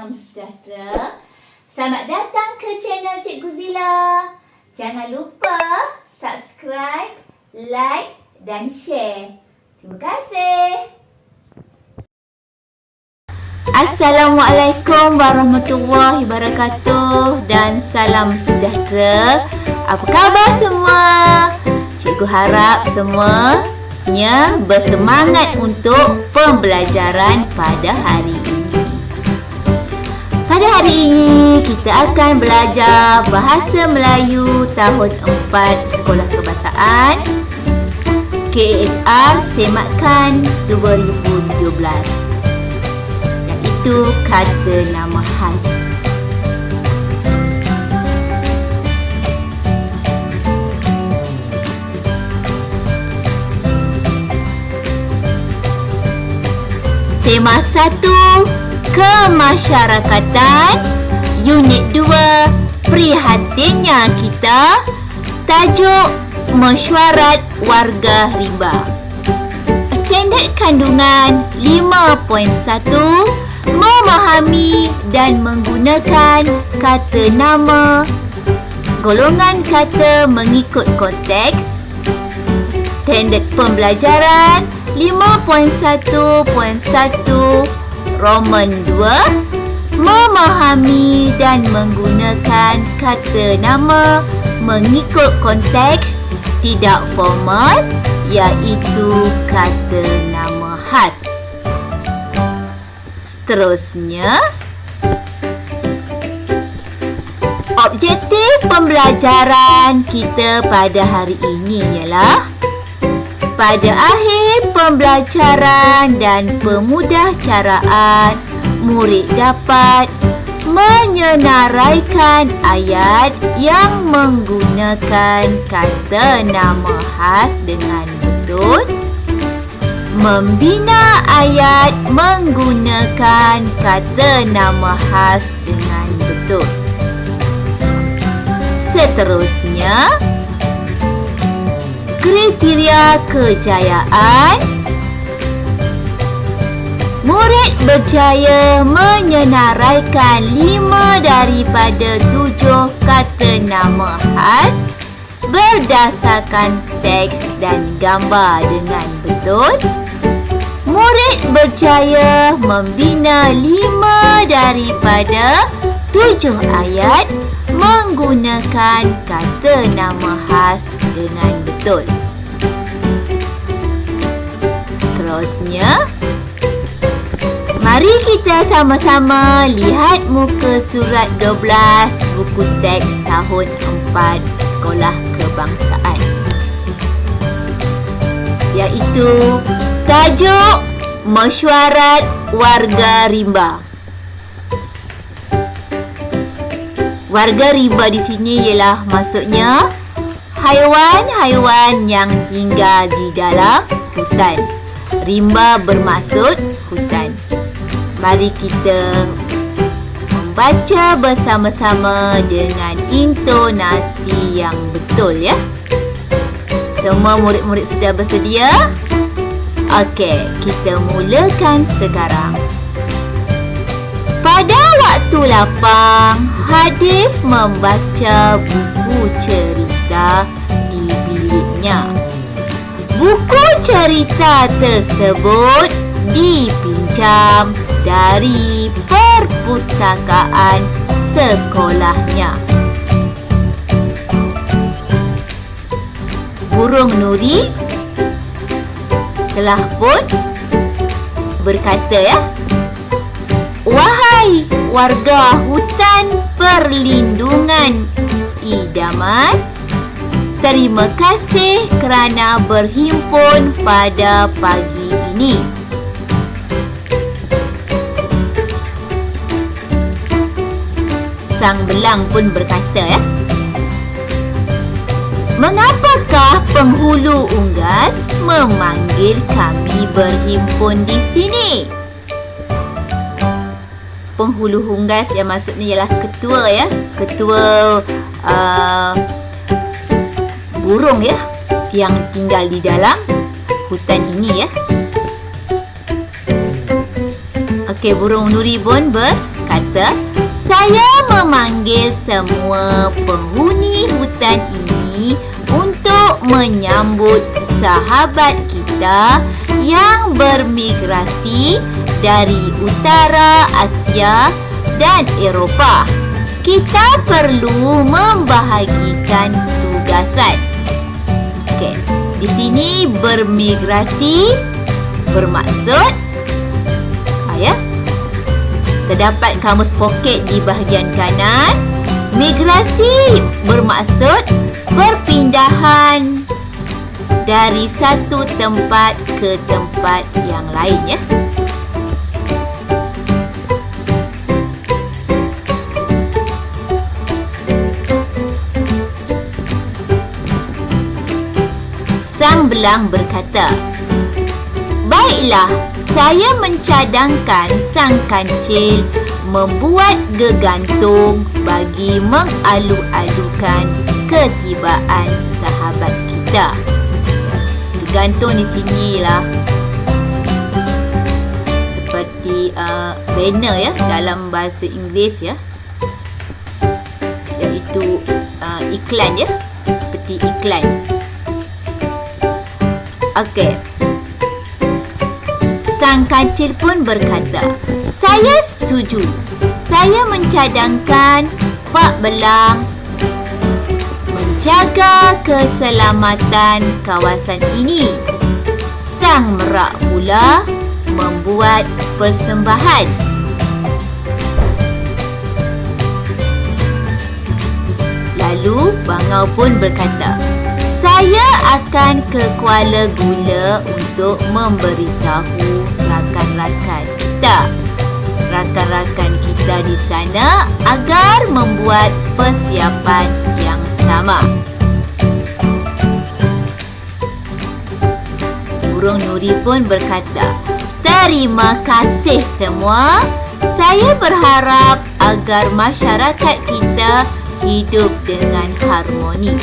salam sejahtera. Selamat datang ke channel Cikgu Zila. Jangan lupa subscribe, like dan share. Terima kasih. Assalamualaikum warahmatullahi wabarakatuh dan salam sejahtera. Apa khabar semua? Cikgu harap semuanya bersemangat untuk pembelajaran pada hari ini. Pada hari ini kita akan belajar Bahasa Melayu tahun 4 Sekolah Kebahasaan KSR Semakan 2017. Iaitu kata nama khas. Tema 1, Kemasyarakatan. Unit 2, Prihatinnya Kita. Tajuk, Mesyuarat Warga Rimba. Standard kandungan 5.1, memahami dan menggunakan kata nama, golongan kata mengikut konteks. Standard pembelajaran 5.1.1 Roman 2, memahami dan menggunakan kata nama mengikut konteks tidak formal, iaitu kata nama khas. Seterusnya, objektif pembelajaran kita pada hari ini ialah pada akhir pembelajaran dan pemudahcaraan, murid dapat menyenaraikan ayat yang menggunakan kata nama khas dengan betul, membina ayat menggunakan kata nama khas dengan betul. Seterusnya, kriteria kejayaan. Murid berjaya menyenaraikan 5 daripada 7 kata nama khas berdasarkan teks dan gambar dengan betul. Murid berjaya membina 5 daripada 7 ayat menggunakan kata nama khas dengan betul. Seterusnya, mari kita sama-sama lihat muka surat 12 buku teks tahun 4 Sekolah Kebangsaan, iaitu tajuk Mesyuarat Warga Rimba. Warga rimba di sini ialah maksudnya haiwan-haiwan yang tinggal di dalam hutan. Rimba bermaksud hutan. Mari kita membaca bersama-sama dengan intonasi yang betul ya. Semua murid-murid sudah bersedia? Okey, kita mulakan sekarang. Pada waktu lapang, Hadif membaca buku cerita di biliknya. Buku cerita tersebut dipinjam dari perpustakaan sekolahnya. Burung Nuri telah pun berkata ya, wahai warga hutan perlindungan idaman, terima kasih kerana berhimpun pada pagi ini. Sang belang pun berkata ya, mengapakah penghulu unggas memanggil kami berhimpun di sini? Penghulu unggas yang maksudnya ialah ketua ya, ketua burung ya yang tinggal di dalam hutan ini ya. Okey, burung Nuri pun berkata berkata, saya memanggil semua penghuni hutan ini untuk menyambut sahabat kita yang bermigrasi dari utara Asia dan Eropah. Kita perlu membahagikan tugasan. Okey, di sini bermigrasi bermaksud terdapat kamus poket di bahagian kanan. Migrasi bermaksud perpindahan dari satu tempat ke tempat yang lain, ya. Sang belang berkata, baiklah, saya mencadangkan sang kancil membuat gegantung bagi mengalu-alukan ketibaan sahabat kita. Gegantung di sinilah seperti banner, ya, dalam bahasa Inggeris, ya. Iaitu iklan, ya, seperti iklan. Okey. Sang kancil pun berkata, saya setuju. Saya mencadangkan Pak Belang menjaga keselamatan kawasan ini. Sang merak pula membuat persembahan. Lalu bangau pun berkata, saya akan ke Kuala Gula untuk memberitahu rakan-rakan kita di sana agar membuat persiapan yang sama. Burung Nuri pun berkata, terima kasih semua. Saya berharap agar masyarakat kita hidup dengan harmoni.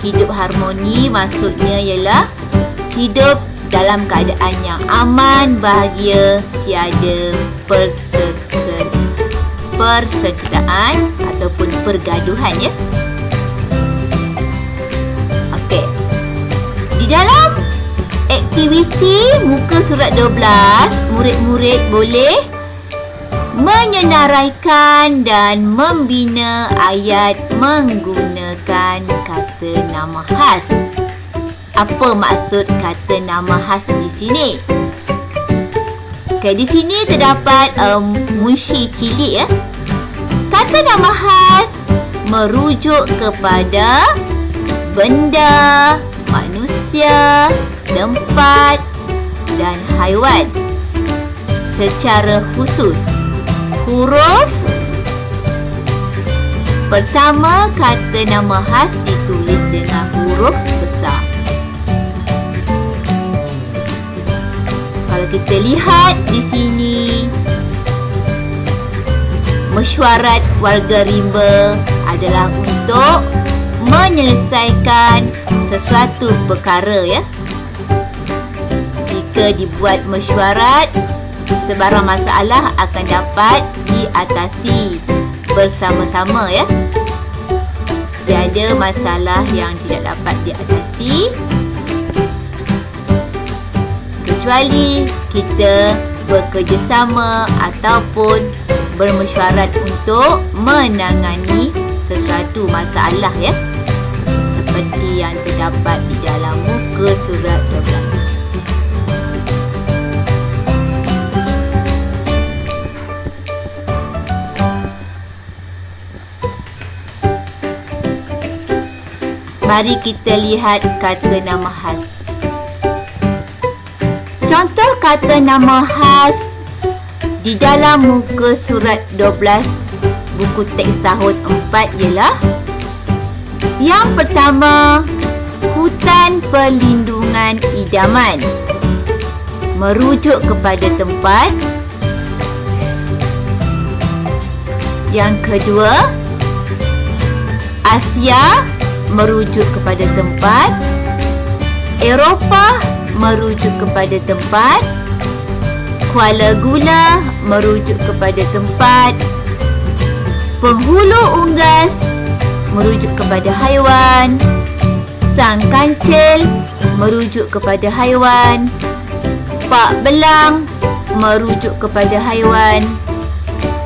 Hidup harmoni maksudnya ialah hidup dalam keadaan yang aman, bahagia, tiada persengketaan ataupun pergaduhan, ya. Okey. Di dalam aktiviti muka surat 12, murid-murid boleh menyenaraikan dan membina ayat menggunakan kata nama khas. Apa maksud kata nama khas di sini? Okey, di sini terdapat munshi cilik, ya. Kata nama khas merujuk kepada benda, manusia, tempat dan haiwan. Secara khusus, huruf pertama kata nama khas ditulis dengan huruf besar. Kalau kita lihat di sini, mesyuarat warga rimba adalah untuk menyelesaikan sesuatu perkara, ya. Jika dibuat mesyuarat, sebarang masalah akan dapat diatasi bersama-sama, ya. Tiada masalah yang tidak dapat diatasi kecuali kita bekerjasama ataupun bermesyuarat untuk menangani sesuatu masalah, ya. Seperti yang terdapat di dalam muka surat 12. Mari kita lihat kata nama khas. Contoh kata nama khas di dalam muka surat 12 buku teks tahun 4 ialah, yang pertama, hutan perlindungan idaman, merujuk kepada tempat. Yang kedua, Asia, merujuk kepada tempat. Eropah merujuk kepada tempat. Kuala Gula merujuk kepada tempat. Penghulu unggas merujuk kepada haiwan. Sang Kancil merujuk kepada haiwan. Pak Belang merujuk kepada haiwan.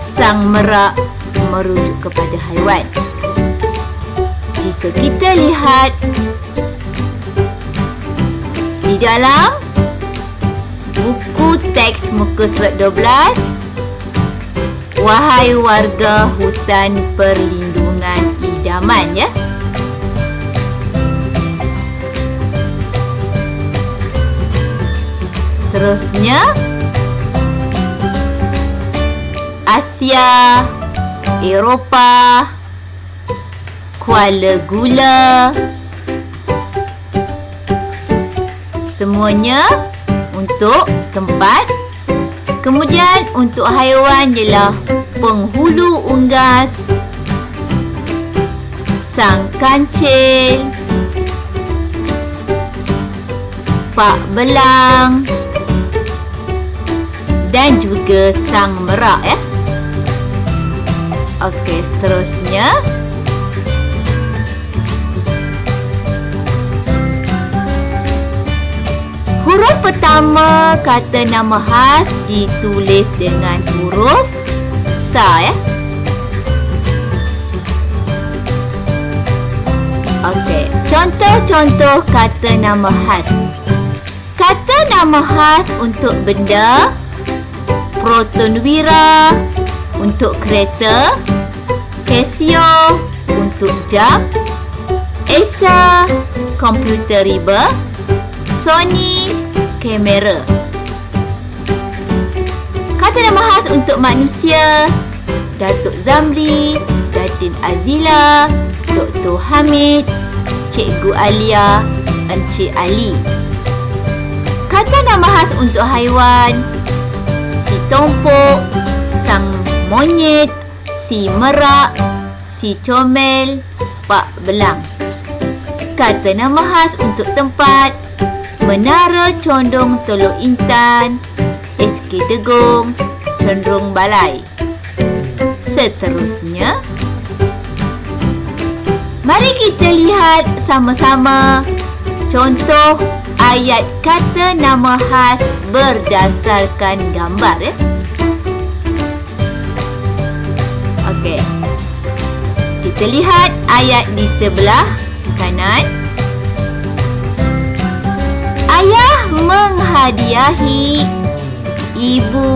Sang Merak merujuk kepada haiwan. Jika kita lihat di dalam buku teks muka surat 12, wahai warga hutan perlindungan idaman, ya. Seterusnya, Asia, Eropah, Kuala Gula, semuanya untuk tempat. Kemudian untuk haiwan ialah penghulu unggas, sang kancil, Pak Belang dan juga sang merak, ya. Okey, seterusnya huruf pertama kata nama khas ditulis dengan huruf besar, ya. Okey, contoh-contoh kata nama khas. Kata nama khas untuk benda: Protonwira untuk kereta, Casio untuk jam, Acer komputer riba, Sony kamera. Kata nama khas untuk manusia: Datuk Zamri, Datin Azila, Dr. Hamid, Cikgu Alia, Encik Ali. Kata nama khas untuk haiwan: si tompok, sang monyet, si merak, si comel, Pak Belang. Kata nama khas untuk tempat: Menara Condong Teluk Intan, SK Degong, Cenderung Balai. Seterusnya, mari kita lihat sama-sama contoh ayat kata nama khas berdasarkan gambar, ya. Okey. Kita lihat ayat di sebelah kanan. Ayah menghadiahi ibu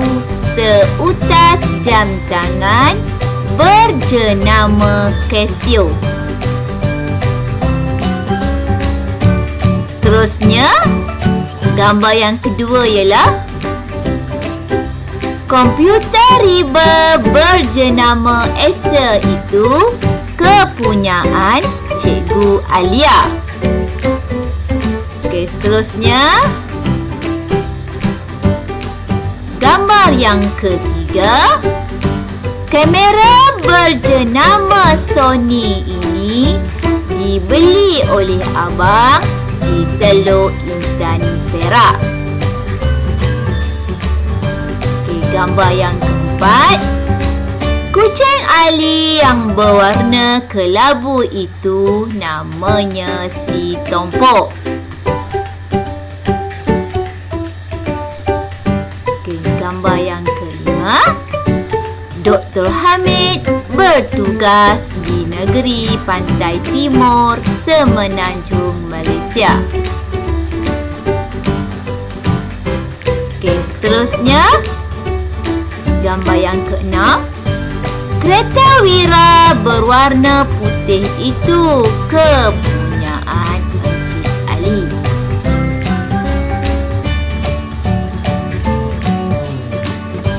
seutas jam tangan berjenama Casio. Seterusnya, gambar yang kedua ialah komputer riba berjenama Acer itu kepunyaan Cikgu Alia. Okey, seterusnya, gambar yang ketiga, kamera berjenama Sony ini dibeli oleh abang di Teluk Intan Perak. Okey, gambar yang keempat, kucing Ali yang berwarna kelabu itu namanya si Tompok. Okey, gambar yang kelima, Dr. Hamid bertugas di negeri Pantai Timur Semenanjung Malaysia. Okey, seterusnya, gambar yang keenam, kereta Wira berwarna putih itu kepunyaan Encik Ali.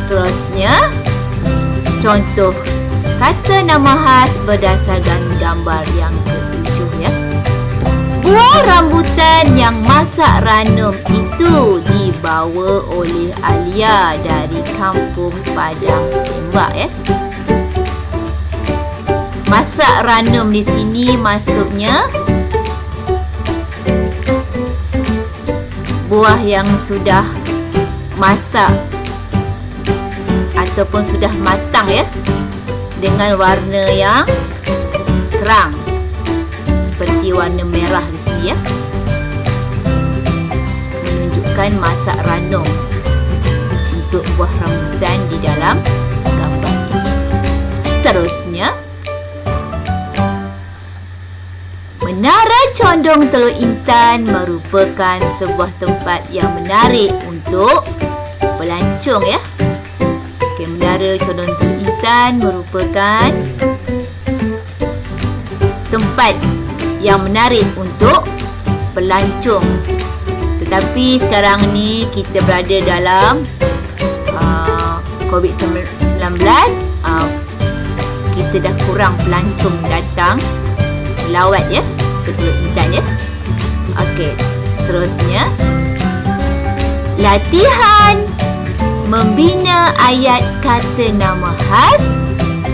Seterusnya, contoh kata nama khas berdasarkan gambar yang ketujuh, ya. Buah rambutan yang masak ranum itu dibawa oleh Alia dari kampung Padang Tembak, ya. Masak ranum di sini maksudnya buah yang sudah masak ataupun sudah matang ya, dengan warna yang terang seperti warna merah di sini ya, menunjukkan masak ranum untuk buah rambutan di dalam gambar ini. Seterusnya, Menara Condong Teluk Intan merupakan sebuah tempat yang menarik untuk pelancong ya. Okay, Menara Condong Teluk Intan merupakan tempat yang menarik untuk pelancong. Tetapi sekarang ni kita berada dalam COVID-19, kita dah kurang pelancong datang melawat ya ke Teluk Intan ya. Okey, seterusnya, latihan membina ayat kata nama khas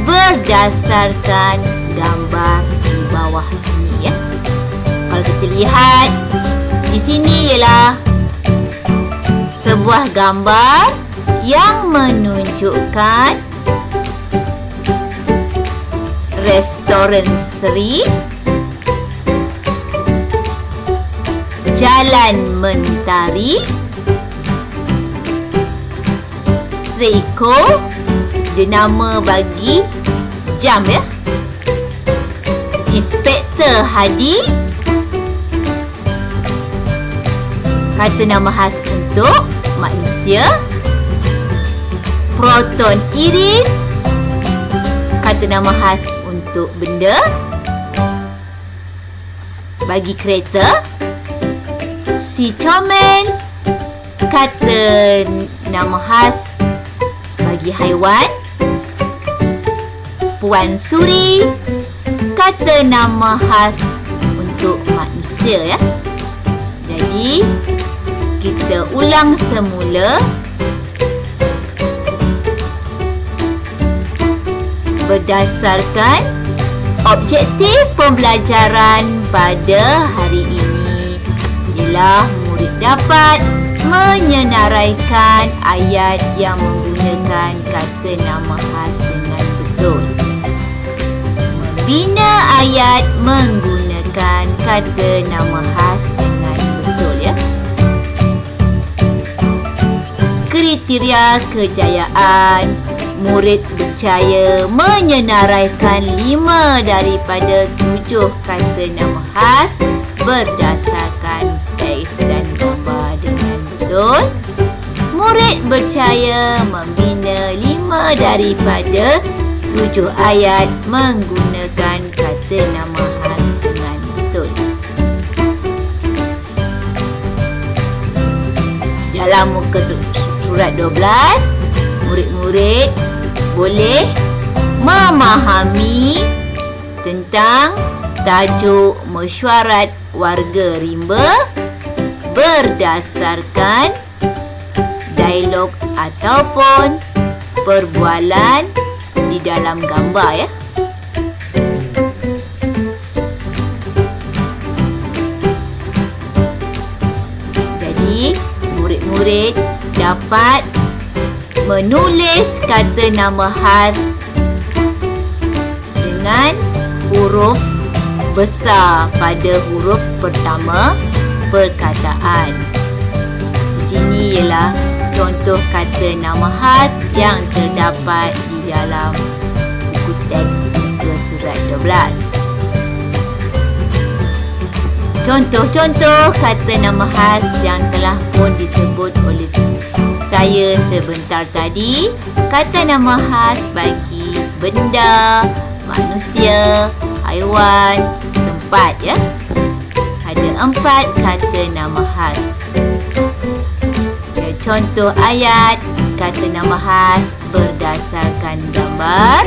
berdasarkan gambar di bawah ini ya. Kalau kita lihat di sini ialah sebuah gambar yang menunjukkan Restoran Seri, Jalan Mentari, Seiko, jenama bagi jam ya, Inspektor Hadi, kata nama khas untuk manusia, Proton Iris, kata nama khas untuk benda bagi kereta, Si Comen, kata nama khas bagi haiwan, Puan Suri, kata nama khas untuk manusia ya. Jadi kita ulang semula. Berdasarkan objektif pembelajaran pada hari ini ialah murid dapat menyenaraikan ayat yang menggunakan kata nama khas dengan betul. Membina ayat menggunakan kata nama khas dengan betul ya. Kriteria kejayaan: murid berjaya menyenaraikan 5 daripada 7 kata nama khas berdasarkan teks dan gambar dengan betul. Murid berjaya membina 5 daripada 7 ayat menggunakan kata nama khas dengan betul. Dalam muka surat 12, murid-murid boleh memahami tentang tajuk mesyuarat warga rimba berdasarkan dialog ataupun perbualan di dalam gambar ya. Jadi murid-murid dapat menulis kata nama khas dengan huruf besar pada huruf pertama perkataan. Di sini ialah contoh kata nama khas yang terdapat di dalam buku teks muka surat 12. Contoh-contoh kata nama khas yang telah pun disebut oleh saya sebentar tadi. Kata nama khas bagi benda, manusia, haiwan, tempat ya. Ada 4 kata nama khas. Contoh ayat kata nama khas berdasarkan gambar.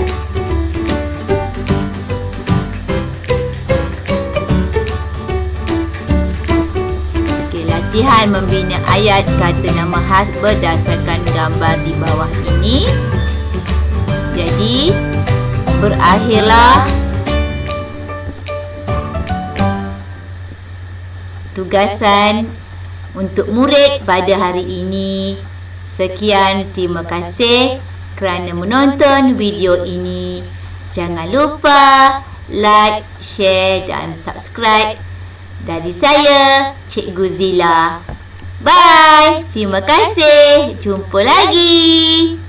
Latihan membina ayat kata nama khas berdasarkan gambar di bawah ini. Jadi berakhirlah tugasan untuk murid pada hari ini. Sekian, terima kasih. kerana menonton video ini. Jangan lupa like, share dan subscribe. Dari saya, Cikgu Zila. Bye. Terima kasih. Jumpa lagi.